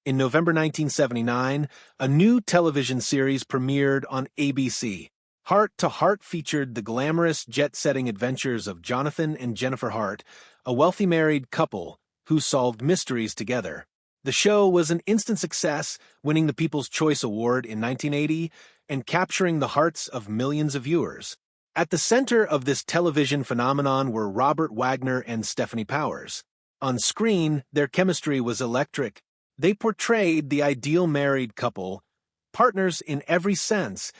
In November 1979, a new television series premiered on ABC. Heart to Heart featured the glamorous jet-setting adventures of Jonathan and Jennifer Hart, a wealthy married couple who solved mysteries together. The show was an instant success, winning the People's Choice Award in 1980 and capturing the hearts of millions of viewers. At the center of this television phenomenon were Robert Wagner and Stefanie Powers. On screen, their chemistry was electric. They portrayed the ideal married couple, partners in every sense,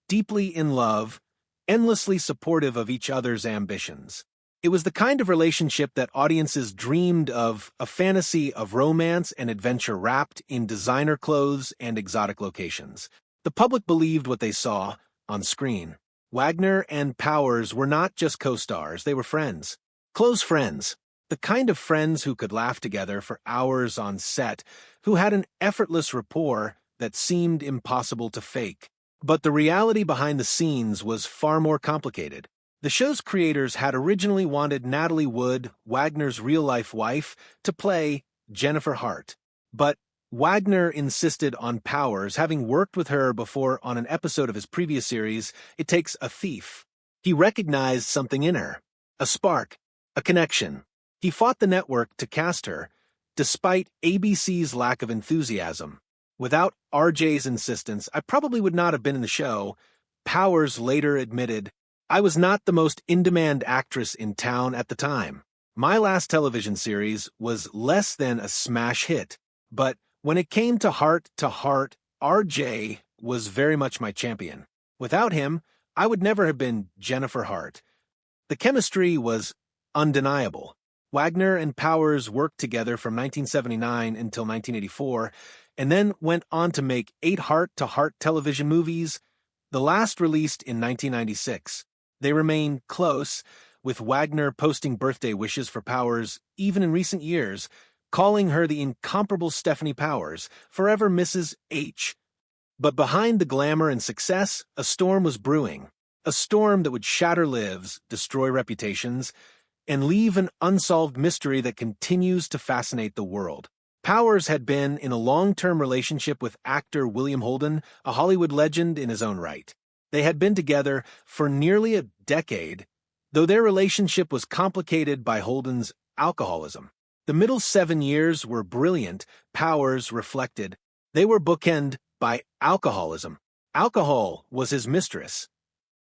deeply in love, endlessly supportive of each other's ambitions. It was the kind of relationship that audiences dreamed of, a fantasy of romance and adventure wrapped in designer clothes and exotic locations. The public believed what they saw on screen. Wagner and Powers were not just co-stars, they were friends. Close friends. The kind of friends who could laugh together for hours on set, who had an effortless rapport that seemed impossible to fake. But the reality behind the scenes was far more complicated. The show's creators had originally wanted Natalie Wood, Wagner's real-life wife, to play Jennifer Hart. But Wagner insisted on Powers, having worked with her before on an episode of his previous series, It Takes a Thief. He recognized something in her, a spark, a connection. He fought the network to cast her, despite ABC's lack of enthusiasm. Without RJ's insistence, I probably would not have been in the show. Powers later admitted, "I was not the most in-demand actress in town at the time. My last television series was less than a smash hit, but when it came to Heart, RJ was very much my champion. Without him, I would never have been Jennifer Hart." The chemistry was undeniable. Wagner and Powers worked together from 1979 until 1984, and then went on to make 8 heart-to-heart television movies, the last released in 1996. They remained close, with Wagner posting birthday wishes for Powers even in recent years, calling her the incomparable Stefanie Powers, forever Mrs. H. But behind the glamour and success, a storm was brewing. A storm that would shatter lives, destroy reputations, and leave an unsolved mystery that continues to fascinate the world. Powers had been in a long-term relationship with actor William Holden, a Hollywood legend in his own right. They had been together for nearly a decade, though their relationship was complicated by Holden's alcoholism. The middle 7 years were brilliant, Powers reflected. They were bookended by alcoholism. Alcohol was his mistress.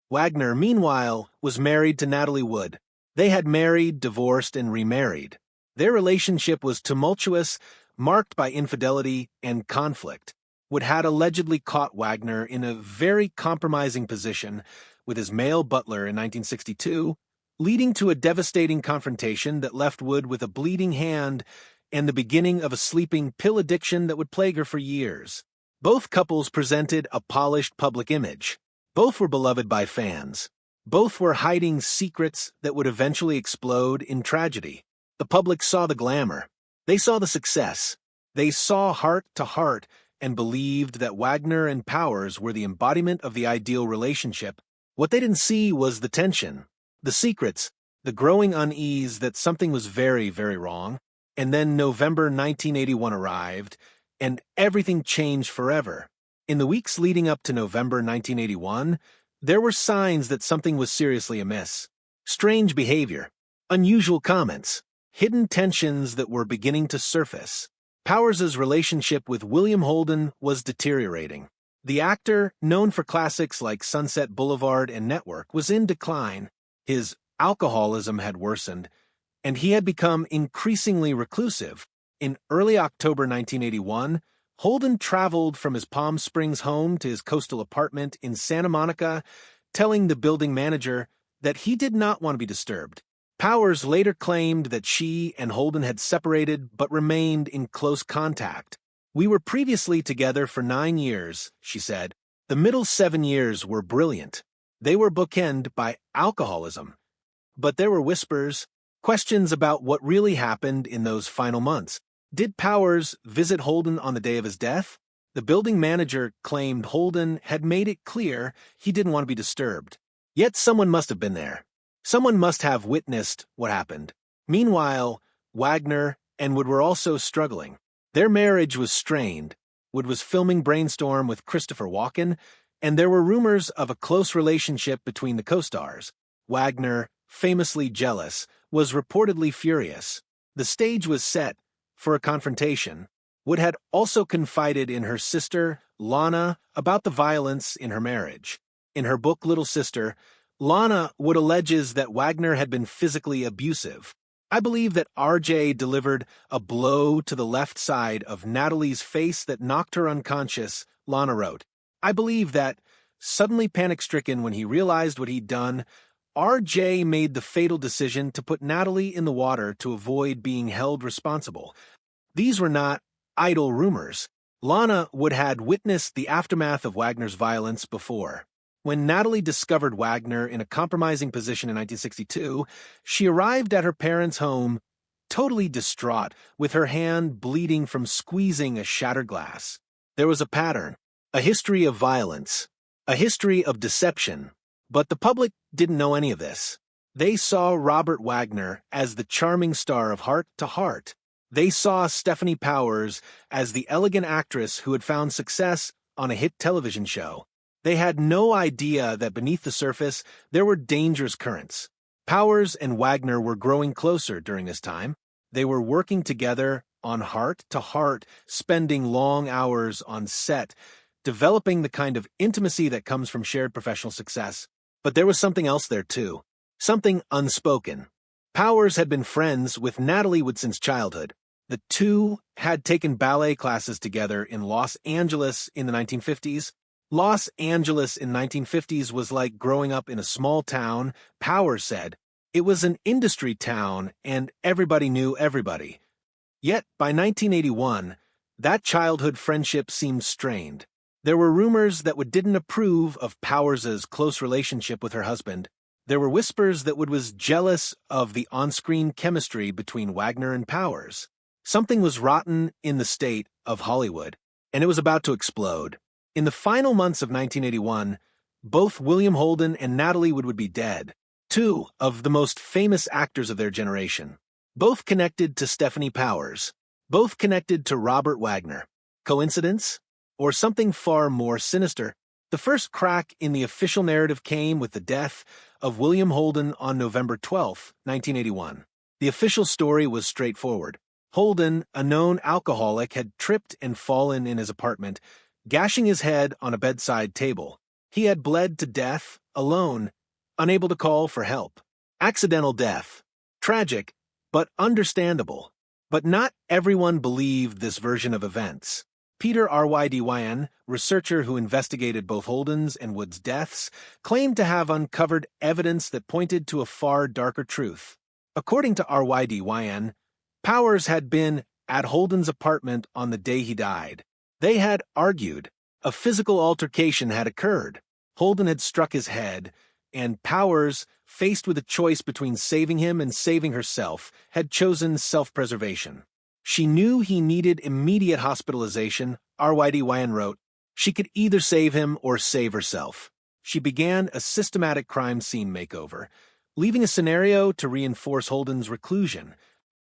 Wagner, meanwhile, was married to Natalie Wood. They had married, divorced, and remarried. Their relationship was tumultuous, marked by infidelity and conflict. Wood had allegedly caught Wagner in a very compromising position with his male butler in 1962, leading to a devastating confrontation that left Wood with a bleeding hand and the beginning of a sleeping pill addiction that would plague her for years. Both couples presented a polished public image. Both were beloved by fans. Both were hiding secrets that would eventually explode in tragedy. The public saw the glamour. They saw the success. They saw Heart to Heart and believed that Wagner and Powers were the embodiment of the ideal relationship. What they didn't see was the tension, the secrets, the growing unease that something was very, very wrong. And then November 1981 arrived, and everything changed forever. In the weeks leading up to November 1981, there were signs that something was seriously amiss. Strange behavior, unusual comments, hidden tensions that were beginning to surface. Powers' relationship with William Holden was deteriorating. The actor, known for classics like Sunset Boulevard and Network, was in decline. His alcoholism had worsened, and he had become increasingly reclusive. In early October 1981, Holden traveled from his Palm Springs home to his coastal apartment in Santa Monica, telling the building manager that he did not want to be disturbed. Powers later claimed that she and Holden had separated but remained in close contact. "We were previously together for 9 years," she said. "The middle 7 years were brilliant. They were bookended by alcoholism. But there were whispers, questions about what really happened in those final months. Did Powers visit Holden on the day of his death? The building manager claimed Holden had made it clear he didn't want to be disturbed. Yet someone must have been there. Someone must have witnessed what happened. Meanwhile, Wagner and Wood were also struggling. Their marriage was strained. Wood was filming Brainstorm with Christopher Walken, and there were rumors of a close relationship between the co-stars. Wagner, famously jealous, was reportedly furious. The stage was set for a confrontation. Wood had also confided in her sister, Lana, about the violence in her marriage. In her book Little Sister, Lana Wood alleges that Wagner had been physically abusive. I believe that RJ delivered a blow to the left side of Natalie's face that knocked her unconscious, Lana wrote. I believe that, suddenly panic-stricken when he realized what he'd done, RJ made the fatal decision to put Natalie in the water to avoid being held responsible. These were not idle rumors. Lana Wood had witnessed the aftermath of Wagner's violence before. When Natalie discovered Wagner in a compromising position in 1962, she arrived at her parents' home totally distraught, with her hand bleeding from squeezing a shattered glass. There was a pattern, a history of violence, a history of deception, but the public didn't know any of this. They saw Robert Wagner as the charming star of Heart to Heart. They saw Stefanie Powers as the elegant actress who had found success on a hit television show. They had no idea that beneath the surface there were dangerous currents. Powers and Wagner were growing closer during this time. They were working together on Heart to Heart, spending long hours on set, developing the kind of intimacy that comes from shared professional success. But there was something else there too, something unspoken. Powers had been friends with Natalie Wood since childhood. The two had taken ballet classes together in Los Angeles in the 1950s. Los Angeles in 1950s was like growing up in a small town, Powers said. It was an industry town, and everybody knew everybody. Yet, by 1981, that childhood friendship seemed strained. There were rumors that Wood didn't approve of Powers's close relationship with her husband. There were whispers that Wood was jealous of the on-screen chemistry between Wagner and Powers. Something was rotten in the state of Hollywood, and it was about to explode. In the final months of 1981, both William Holden and Natalie Wood would be dead, two of the most famous actors of their generation, both connected to Stefanie Powers, both connected to Robert Wagner. Coincidence? Or something far more sinister? The first crack in the official narrative came with the death of William Holden on November 12, 1981. The official story was straightforward. Holden, a known alcoholic, had tripped and fallen in his apartment, gashing his head on a bedside table. He had bled to death, alone, unable to call for help. Accidental death. Tragic, but understandable. But not everyone believed this version of events. Peter Rydyn, researcher who investigated both Holden's and Wood's deaths, claimed to have uncovered evidence that pointed to a far darker truth. According to Rydyn, Powers had been at Holden's apartment on the day he died. They had argued. A physical altercation had occurred. Holden had struck his head, and Powers, faced with a choice between saving him and saving herself, had chosen self-preservation. She knew he needed immediate hospitalization, Rydyn wrote. She could either save him or save herself. She began a systematic crime scene makeover, leaving a scenario to reinforce Holden's reclusion.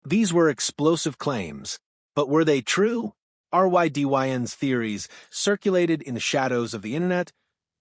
These were explosive claims, but were they true? Rydyn's theories circulated in the shadows of the internet,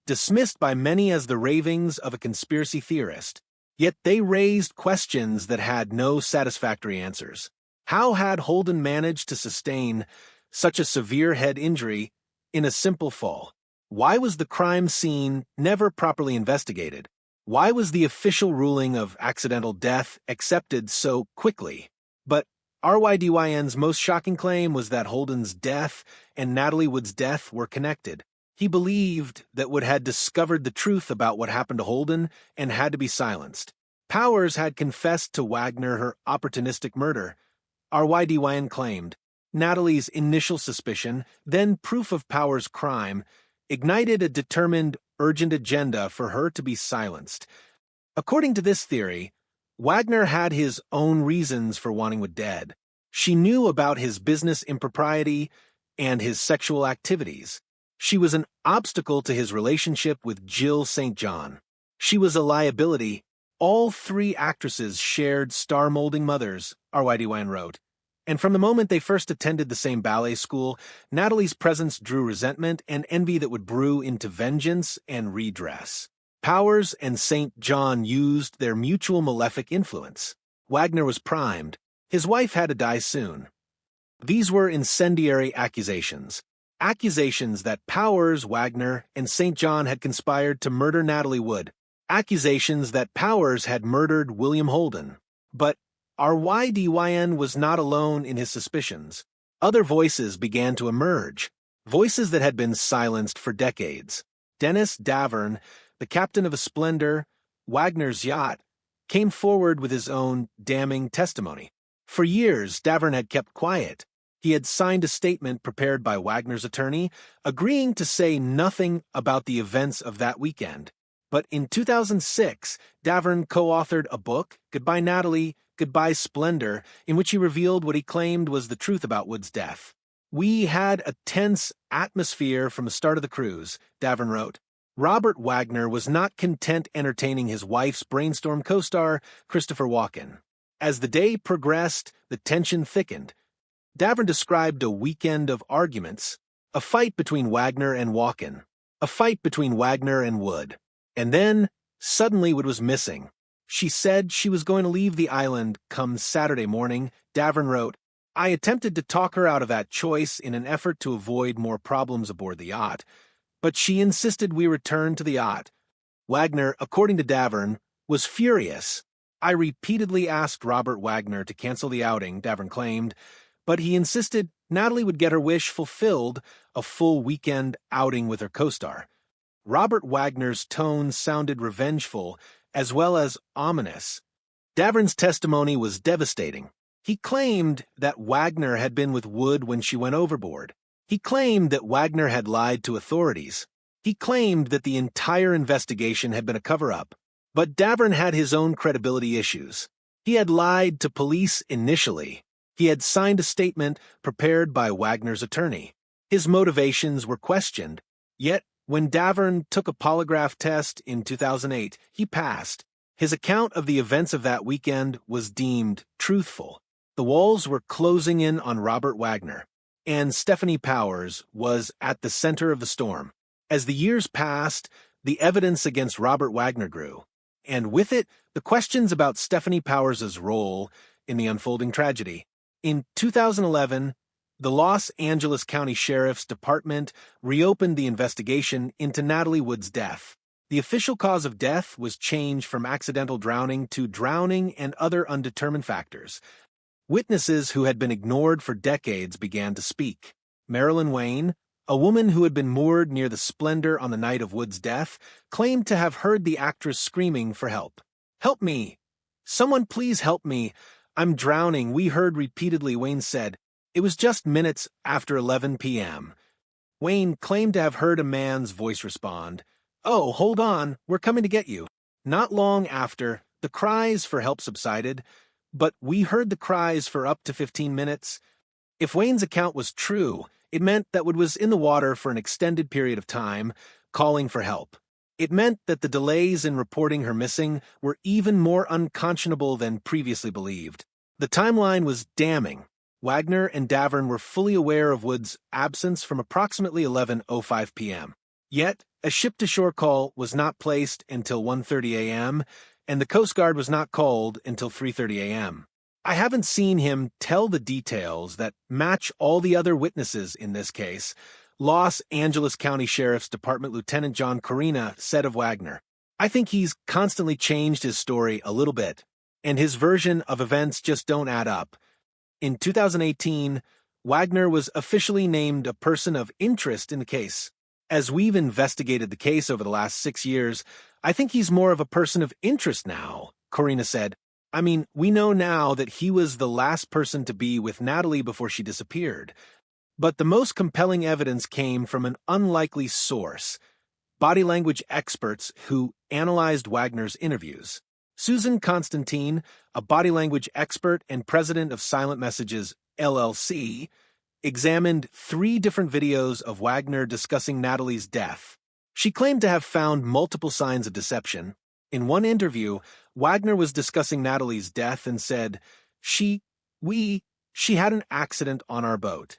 dismissed by many as the ravings of a conspiracy theorist. Yet they raised questions that had no satisfactory answers. How had Holden managed to sustain such a severe head injury in a simple fall? Why was the crime scene never properly investigated? Why was the official ruling of accidental death accepted so quickly? But Rydyn's most shocking claim was that Holden's death and Natalie Wood's death were connected. He believed that Wood had discovered the truth about what happened to Holden and had to be silenced. Powers had confessed to Wagner her opportunistic murder. Rydyn claimed. Natalie's initial suspicion, then proof of Powers' crime, ignited a determined, urgent agenda for her to be silenced. According to this theory, Wagner had his own reasons for wanting Wood dead. She knew about his business impropriety and his sexual activities. She was an obstacle to his relationship with Jill St. John. She was a liability. All three actresses shared star-molding mothers, Rydyn wrote, And from the moment they first attended the same ballet school, Natalie's presence drew resentment and envy that would brew into vengeance and redress. Powers and St. John used their mutual malefic influence. Wagner was primed. His wife had to die soon. These were incendiary accusations. Accusations that Powers, Wagner, and St. John had conspired to murder Natalie Wood. Accusations that Powers had murdered William Holden. But our YDYN was not alone in his suspicions. Other voices began to emerge, voices that had been silenced for decades. Dennis Davern, the captain of a Splendor, Wagner's yacht, came forward with his own damning testimony. For years, Davern had kept quiet. He had signed a statement prepared by Wagner's attorney, agreeing to say nothing about the events of that weekend. But in 2006, Davern co-authored a book, Goodbye Natalie, Goodbye Splendor, in which he revealed what he claimed was the truth about Wood's death. "We had a tense atmosphere from the start of the cruise," Davern wrote. Robert Wagner was not content entertaining his wife's brainstorm co-star, Christopher Walken. As the day progressed, the tension thickened. Davern described a weekend of arguments, a fight between Wagner and Walken, a fight between Wagner and Wood. And then, suddenly Wood was missing. She said she was going to leave the island come Saturday morning. Davern wrote, "I attempted to talk her out of that choice in an effort to avoid more problems aboard the yacht, but she insisted we return to the yacht." Wagner, according to Davern, was furious. "I repeatedly asked Robert Wagner to cancel the outing," Davern claimed, but he insisted Natalie would get her wish fulfilled, a full weekend outing with her co-star. Robert Wagner's tone sounded revengeful as well as ominous. Davern's testimony was devastating. He claimed that Wagner had been with Wood when she went overboard. He claimed that Wagner had lied to authorities. He claimed that the entire investigation had been a cover-up. But Davern had his own credibility issues. He had lied to police initially. He had signed a statement prepared by Wagner's attorney. His motivations were questioned. Yet, when Davern took a polygraph test in 2008, he passed. His account of the events of that weekend was deemed truthful. The walls were closing in on Robert Wagner, and Stefanie Powers was at the center of the storm. As the years passed, the evidence against Robert Wagner grew, and with it, the questions about Stefanie Powers' role in the unfolding tragedy. In 2011, the Los Angeles County Sheriff's Department reopened the investigation into Natalie Wood's death. The official cause of death was changed from accidental drowning to drowning and other undetermined factors. Witnesses who had been ignored for decades began to speak. Marilyn Wayne, a woman who had been moored near the Splendor on the night of Wood's death, claimed to have heard the actress screaming for help. "Help me! Someone please help me! I'm drowning," we heard repeatedly, Wayne said. It was just minutes after 11 p.m. Wayne claimed to have heard a man's voice respond, "Oh, hold on, we're coming to get you." Not long after, the cries for help subsided, but we heard the cries for up to 15 minutes. If Wayne's account was true, it meant that Wood was in the water for an extended period of time, calling for help. It meant that the delays in reporting her missing were even more unconscionable than previously believed. The timeline was damning. Wagner and Davern were fully aware of Wood's absence from approximately 11:05 p.m. Yet, a ship-to-shore call was not placed until 1:30 a.m., and the Coast Guard was not called until 3:30 a.m. I haven't seen him tell the details that match all the other witnesses in this case, Los Angeles County Sheriff's Department Lieutenant John Corina said of Wagner. "I think he's constantly changed his story a little bit, and his version of events just don't add up." In 2018, Wagner was officially named a person of interest in the case. "As we've investigated the case over the last 6 years, I think he's more of a person of interest now," Corina said. "I mean, we know now that he was the last person to be with Natalie before she disappeared. But the most compelling evidence came from an unlikely source, body language experts who analyzed Wagner's interviews. Susan Constantine, a body language expert and president of Silent Messages, LLC, examined 3 different videos of Wagner discussing Natalie's death. She claimed to have found multiple signs of deception. In one interview, Wagner was discussing Natalie's death and said, she She had an accident on our boat.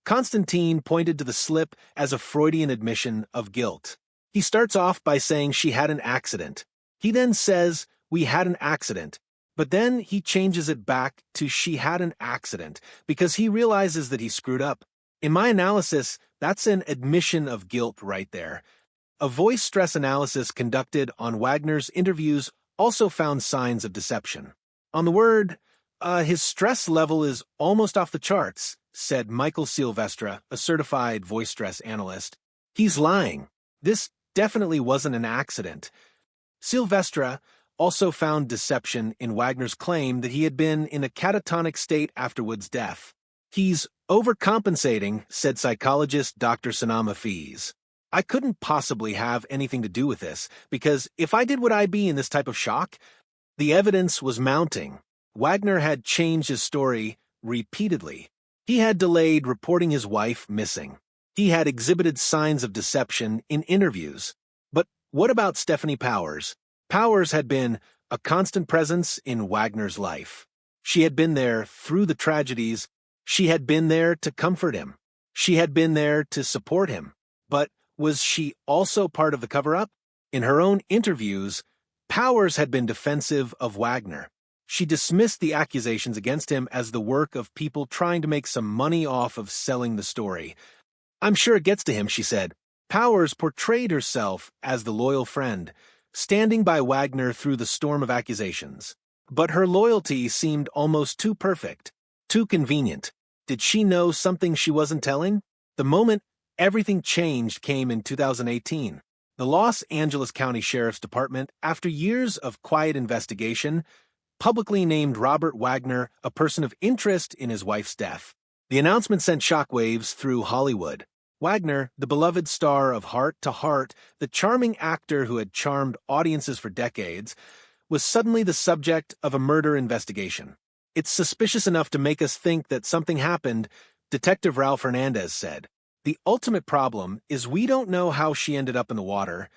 Constantine pointed to the slip as a Freudian admission of guilt. He starts off by saying she had an accident. He then says, we had an accident. But then he changes it back to she had an accident because he realizes that he screwed up. In my analysis, that's an admission of guilt right there. A voice stress analysis conducted on Wagner's interviews also found signs of deception. On the word, his stress level is almost off the charts, said Michael Silvestra, a certified voice stress analyst. He's lying. This definitely wasn't an accident. Silvestra also found deception in Wagner's claim that he had been in a catatonic state after Wood's death. He's overcompensating, said psychologist Dr. Sanama Fees. I couldn't possibly have anything to do with this, because if I did, would I be in this type of shock? The evidence was mounting. Wagner had changed his story repeatedly. He had delayed reporting his wife missing. He had exhibited signs of deception in interviews. But what about Stefanie Powers? Powers had been a constant presence in Wagner's life. She had been there through the tragedies. She had been there to comfort him. She had been there to support him. But was she also part of the cover-up? In her own interviews, Powers had been defensive of Wagner. She dismissed the accusations against him as the work of people trying to make some money off of selling the story. I'm sure it gets to him, she said. Powers portrayed herself as the loyal friend, standing by Wagner through the storm of accusations. But her loyalty seemed almost too perfect, too convenient. Did she know something she wasn't telling? The moment everything changed came in 2018. The Los Angeles County Sheriff's Department, after years of quiet investigation, publicly named Robert Wagner a person of interest in his wife's death. The announcement sent shockwaves through Hollywood. Wagner, the beloved star of Heart to Heart, the charming actor who had charmed audiences for decades, was suddenly the subject of a murder investigation. It's suspicious enough to make us think that something happened, Detective Ralph Hernandez said. The ultimate problem is we don't know how she ended up in the water.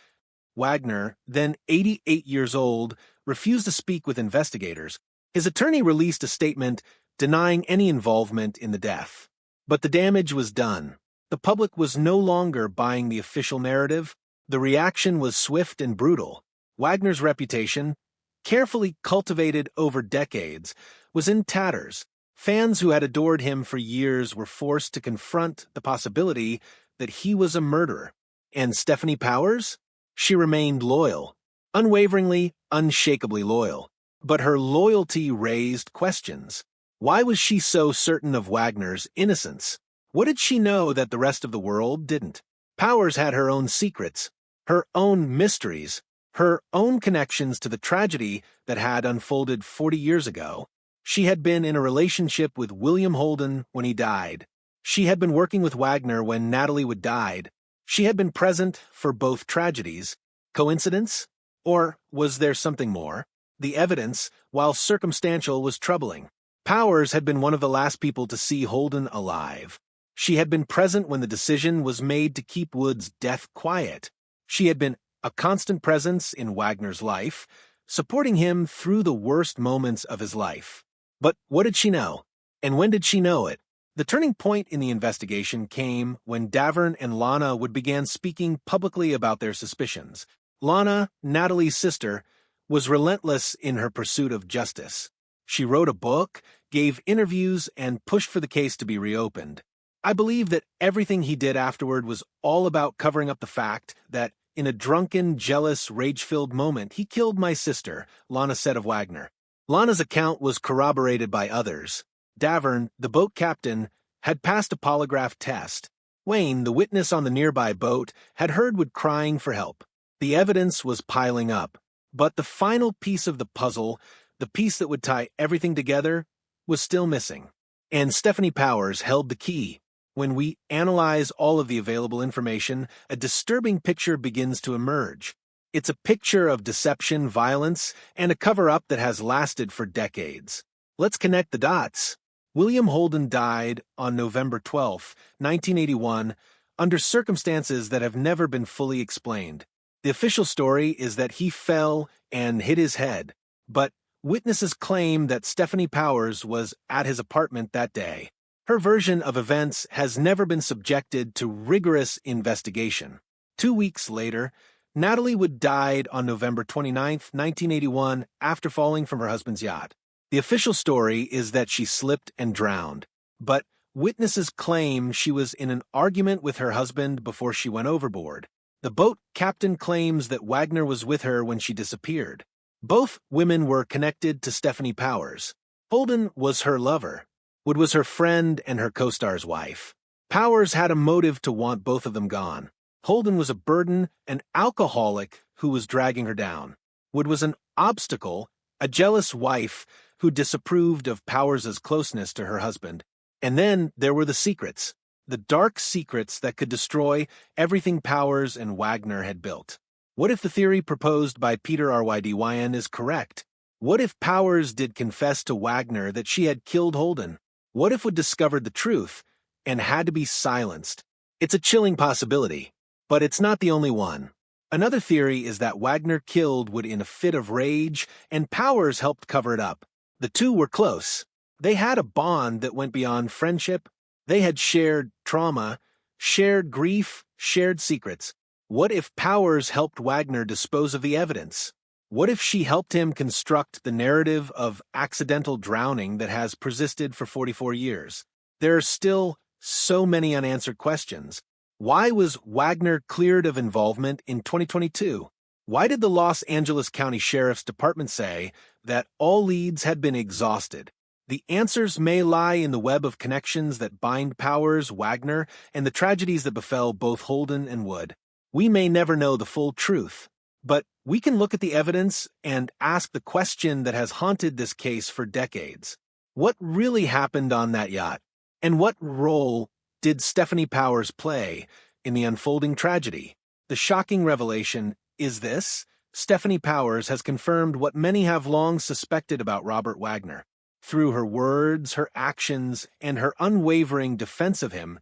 Wagner, then 88 years old, refused to speak with investigators. His attorney released a statement denying any involvement in the death. But the damage was done. The public was no longer buying the official narrative. The reaction was swift and brutal. Wagner's reputation, carefully cultivated over decades, was in tatters. Fans who had adored him for years were forced to confront the possibility that he was a murderer. And Stefanie Powers? She remained loyal, unwaveringly, unshakably loyal. But her loyalty raised questions. Why was she so certain of Wagner's innocence? What did she know that the rest of the world didn't? Powers had her own secrets, her own mysteries, her own connections to the tragedy that had unfolded 40 years ago. She had been in a relationship with William Holden when he died. She had been working with Wagner when Natalie Wood died. She had been present for both tragedies. Coincidence? Or was there something more? The evidence, while circumstantial, was troubling. Powers had been one of the last people to see Holden alive. She had been present when the decision was made to keep Wood's death quiet. She had been a constant presence in Wagner's life, supporting him through the worst moments of his life. But what did she know? And when did she know it? The turning point in the investigation came when Davern and Lana Wood began speaking publicly about their suspicions. Lana, Natalie's sister, was relentless in her pursuit of justice. She wrote a book, gave interviews, and pushed for the case to be reopened. I believe that everything he did afterward was all about covering up the fact that in a drunken, jealous, rage-filled moment, he killed my sister, Lana said of Wagner. Lana's account was corroborated by others. Davern, the boat captain, had passed a polygraph test. Wayne, the witness on the nearby boat, had heard Wood crying for help. The evidence was piling up. But the final piece of the puzzle, the piece that would tie everything together, was still missing. And Stefanie Powers held the key. When we analyze all of the available information, a disturbing picture begins to emerge. It's a picture of deception, violence, and a cover-up that has lasted for decades. Let's connect the dots. William Holden died on November 12, 1981, under circumstances that have never been fully explained. The official story is that he fell and hit his head. But Witnesses claim that Stefanie Powers was at his apartment that day. Her version of events has never been subjected to rigorous investigation. 2 weeks later, Natalie Wood died on November 29, 1981, after falling from her husband's yacht. The official story is that she slipped and drowned, but witnesses claim she was in an argument with her husband before she went overboard. The boat captain claims that Wagner was with her when she disappeared. Both women were connected to Stefanie Powers. Holden was her lover. Wood was her friend and her co-star's wife. Powers had a motive to want both of them gone. Holden was a burden, an alcoholic who was dragging her down. Wood was an obstacle, a jealous wife who disapproved of Powers' closeness to her husband. And then there were the secrets, the dark secrets that could destroy everything Powers and Wagner had built. What if the theory proposed by Peter Rydyn is correct? What if Powers did confess to Wagner that she had killed Holden? What if Wood discovered the truth and had to be silenced? It's a chilling possibility, but it's not the only one. Another theory is that Wagner killed Wood in a fit of rage and Powers helped cover it up. The two were close. They had a bond that went beyond friendship. They had shared trauma, shared grief, shared secrets. What if Powers helped Wagner dispose of the evidence? What if she helped him construct the narrative of accidental drowning that has persisted for 44 years? There are still so many unanswered questions. Why was Wagner cleared of involvement in 2022? Why did the Los Angeles County Sheriff's Department say that all leads had been exhausted? The answers may lie in the web of connections that bind Powers, Wagner, and the tragedies that befell both Holden and Wood. We may never know the full truth, but we can look at the evidence and ask the question that has haunted this case for decades. What really happened on that yacht? And what role did Stefanie Powers play in the unfolding tragedy? The shocking revelation is this: Stefanie Powers has confirmed what many have long suspected about Robert Wagner. Through her words, her actions, and her unwavering defense of him,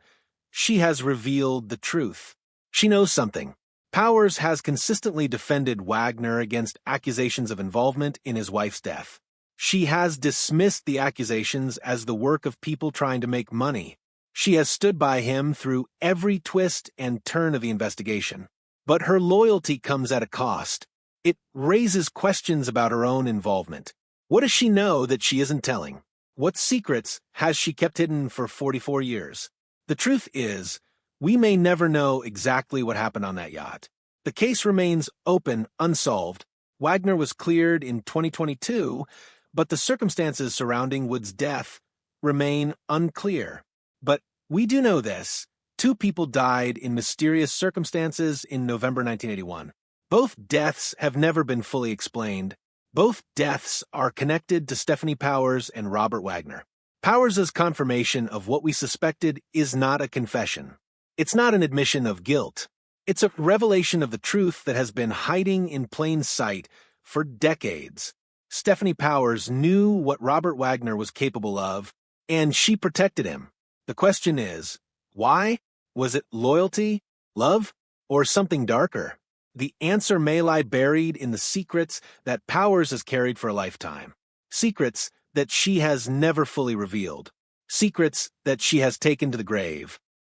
she has revealed the truth. She knows something. Powers has consistently defended Wagner against accusations of involvement in his wife's death. She has dismissed the accusations as the work of people trying to make money. She has stood by him through every twist and turn of the investigation. But her loyalty comes at a cost. It raises questions about her own involvement. What does she know that she isn't telling? What secrets has she kept hidden for 44 years? The truth is, we may never know exactly what happened on that yacht. The case remains open, unsolved. Wagner was cleared in 2022, but the circumstances surrounding Wood's death remain unclear. But we do know this: 2 people died in mysterious circumstances in November 1981. Both deaths have never been fully explained. Both deaths are connected to Stefanie Powers and Robert Wagner. Powers' confirmation of what we suspected is not a confession. It's not an admission of guilt. It's a revelation of the truth that has been hiding in plain sight for decades. Stefanie Powers knew what Robert Wagner was capable of, and she protected him. The question is, why? Was it loyalty, love, or something darker? The answer may lie buried in the secrets that Powers has carried for a lifetime. Secrets that she has never fully revealed. Secrets that she has taken to the grave.